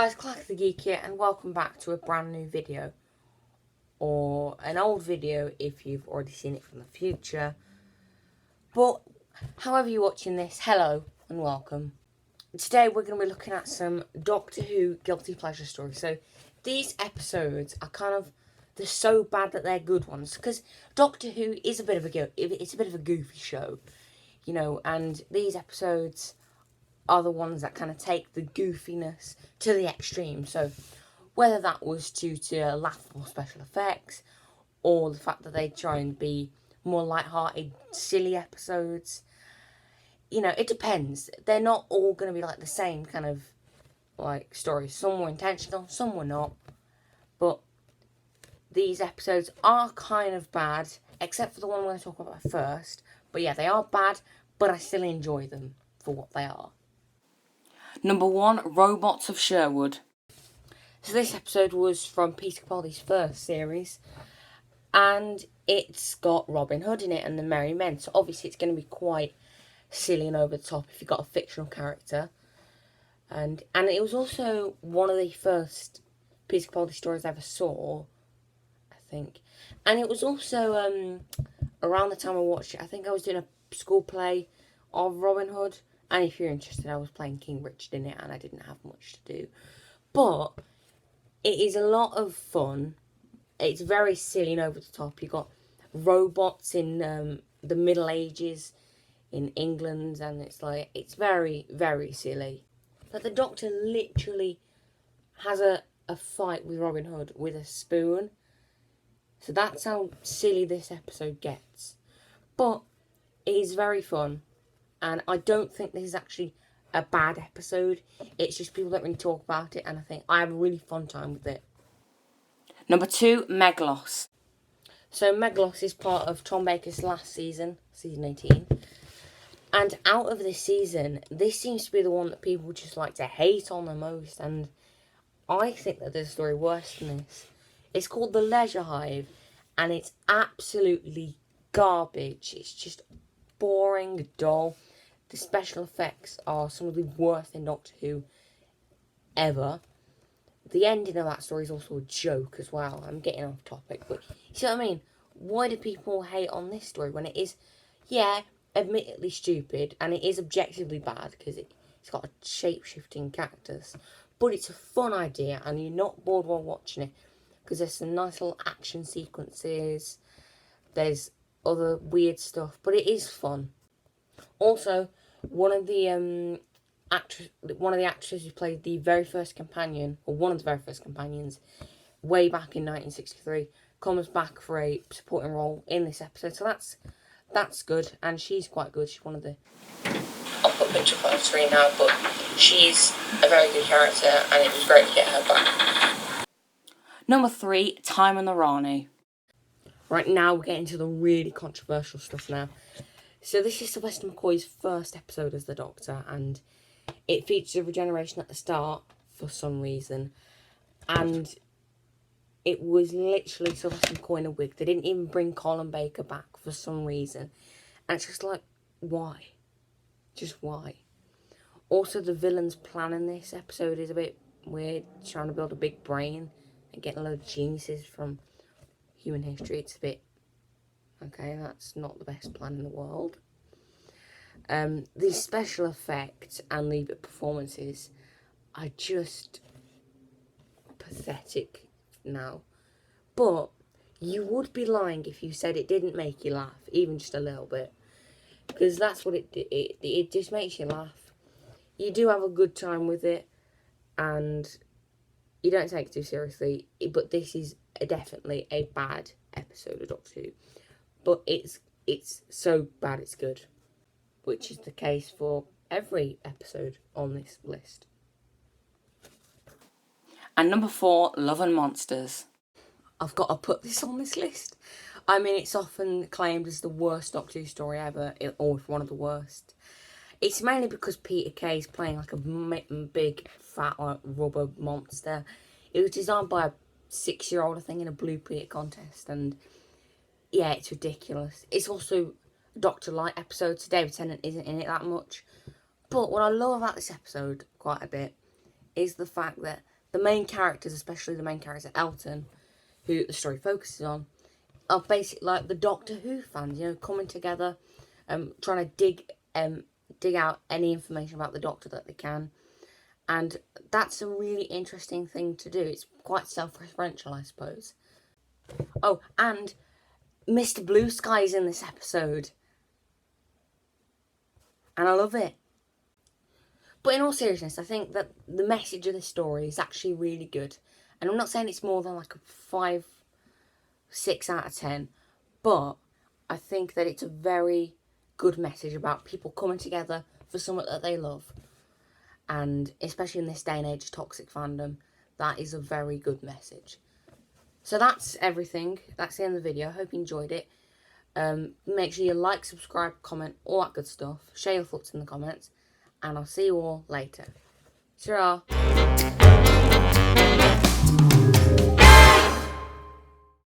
guys, Clark the Geek here, and welcome back to a brand new video. Or an old video if you've already seen it from the future. But, however you're watching this, hello and welcome. Today we're going to be looking at some Doctor Who guilty pleasure stories. So, these episodes are they're so bad that they're good ones. Because Doctor Who is a bit of a goofy show. You know, and these episodes are the ones that kind of take the goofiness to the extreme. So whether that was due to laughable special effects or the fact that they try and be more light-hearted, silly episodes, you know, it depends. They're not all going to be like the same kind of like stories. Some were intentional, some were not. But these episodes are kind of bad, except for the one I'm going to talk about first. But yeah, they are bad, but I still enjoy them for what they are. Number 1, Robots of Sherwood. So this episode was from Peter Capaldi's first series, and it's got Robin Hood in it and the Merry Men. So obviously it's going to be quite silly and over the top if you've got a fictional character. And it was also one of the first Peter Capaldi stories I ever saw, I think. And it was also around the time I watched it, I think I was doing a school play of Robin Hood. And if you're interested, I was playing King Richard in it and I didn't have much to do. But it is a lot of fun. It's very silly and over the top. You've got robots in the Middle Ages in England, and it's very, very silly. But the Doctor literally has a fight with Robin Hood with a spoon. So that's how silly this episode gets. But it is very fun. And I don't think this is actually a bad episode. It's just people don't really talk about it. And I think I have a really fun time with it. Number 2, Meglos. So Meglos is part of Tom Baker's last season, season 18. And out of this season, this seems to be the one that people just like to hate on the most. And I think that there's a story worse than this. It's called The Leisure Hive. And it's absolutely garbage. It's just boring, dull. The special effects are some of the worst in Doctor Who ever. The ending of that story is also a joke as well. I'm getting off topic, but you see what I mean? Why do people hate on this story when it is, yeah, admittedly stupid, and it is objectively bad because it's got a shape-shifting cactus, but it's a fun idea and you're not bored while watching it because there's some nice little action sequences, there's other weird stuff, but it is fun. Also, one of the actresses who played the very first companion, or one of the very first companions, way back in 1963, comes back for a supporting role in this episode. So that's good, and she's quite good. She's one of the... I'll put a picture up on the screen now, but she's a very good character, and it was great to get her back. Number 3, Time and the Rani. Right, now we're getting to the really controversial stuff now. So this is Sylvester McCoy's first episode as the Doctor, and it features a regeneration at the start for some reason. And it was literally Sylvester McCoy in a wig. They didn't even bring Colin Baker back for some reason. And it's just like, why? Just why? Also, the villain's plan in this episode is a bit weird. Trying to build a big brain and getting a load of geniuses from human history. It's a bit... okay, that's not the best plan in the world. The special effects and the performances are just pathetic now. But you would be lying if you said it didn't make you laugh, even just a little bit. Because that's what it just makes you laugh. You do have a good time with it, and you don't take it too seriously. But this is definitely a bad episode of Doctor Who. But it's so bad it's good, which is the case for every episode on this list. And number 4, Love and Monsters. I've got to put this on this list. I mean, it's often claimed as the worst Doctor Who story ever, or one of the worst. It's mainly because Peter Kay is playing like a big, fat, like, rubber monster. It was designed by a 6-year-old, I think, in a Blue Peter contest, and yeah, it's ridiculous. It's also a Doctor Light episode, so David Tennant isn't in it that much. But what I love about this episode quite a bit is the fact that the main characters, especially the main character Elton, who the story focuses on, are basically like the Doctor Who fans, you know, coming together, trying to dig out any information about the Doctor that they can. And that's a really interesting thing to do. It's quite self-referential, I suppose. Oh, and Mr. Blue Sky is in this episode. And I love it. But in all seriousness, I think that the message of this story is actually really good. And I'm not saying it's more than like a 5, 6 out of 10. But I think that it's a very good message about people coming together for something that they love. And especially in this day and age of toxic fandom, that is a very good message. So that's everything. That's the end of the video. I hope you enjoyed it. Make sure you like, subscribe, comment, all that good stuff. Share your thoughts in the comments. And I'll see you all later. Ta-ra!